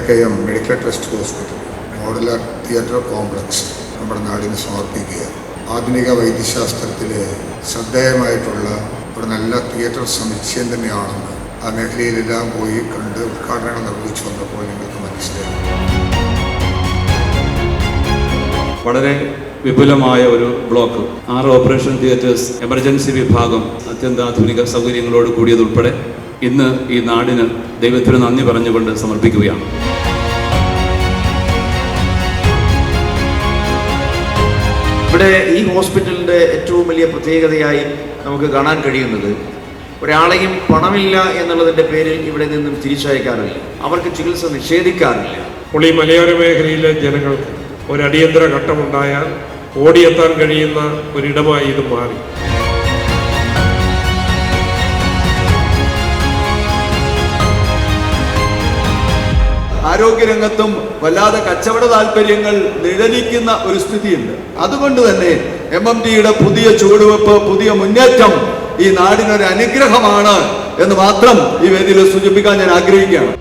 KM medical trust hospital modular theatre complex നമ്മുടെ നാടിന് സമർപ്പിക്കുക. ആധുനിക വൈദ്യശാസ്ത്രത്തിലെ ശ്രദ്ധേയമായിട്ടുള്ള ഒരു നല്ല തിയേറ്റർ സമുച്ചയം തന്നെയാണെന്ന് ആ മേഖലയിലെല്ലാം പോയി കണ്ട് ഉദ്ഘാടനങ്ങൾ നിർവഹിച്ചു വന്നപ്പോൾ നിങ്ങൾക്ക് മനസ്സിലായി. വളരെ വിപുലമായ ഒരു ബ്ലോക്ക്, 6 ഓപ്പറേഷൻ തിയേറ്റേഴ്സ്, എമർജൻസി വിഭാഗം, അത്യന്താധുനിക സൗകര്യങ്ങളോട് കൂടിയതുൾപ്പെടെ ഇന്ന് ഈ നാടിന് ദൈവത്തിന് നന്ദി പറഞ്ഞുകൊണ്ട് സമർപ്പിക്കുകയാണ്. ഇവിടെ ഈ ഹോസ്പിറ്റലിൻ്റെ ഏറ്റവും വലിയ പ്രത്യേകതയായി നമുക്ക് കാണാൻ കഴിയുന്നത്, ഒരാളെയും പണമില്ല എന്നുള്ളതിൻ്റെ പേരിൽ ഇവിടെ നിന്നും തിരിച്ചയക്കാറില്ല, അവർക്ക് ചികിത്സ നിഷേധിക്കാറില്ല. അപ്പോൾ ഈ മലയോര മേഖലയിലെ ജനങ്ങൾക്ക് ഒരു അടിയന്തര ഘട്ടമുണ്ടായാൽ ഓടിയെത്താൻ കഴിയുന്ന ഒരിടമായി ഇത് മാറി. ആരോഗ്യരംഗത്തും വല്ലാതെ കച്ചവട താല്പര്യങ്ങൾ നിഴലിക്കുന്ന ഒരു സ്ഥിതിയുണ്ട്. അതുകൊണ്ട് തന്നെ MMTയുടെ പുതിയ ചുവടുവെപ്പ്, പുതിയ മുന്നേറ്റം ഈ നാടിനൊരു അനുഗ്രഹമാണ് എന്ന് മാത്രം ഈ വേദിയിൽ സൂചിപ്പിക്കാൻ ഞാൻ ആഗ്രഹിക്കുകയാണ്.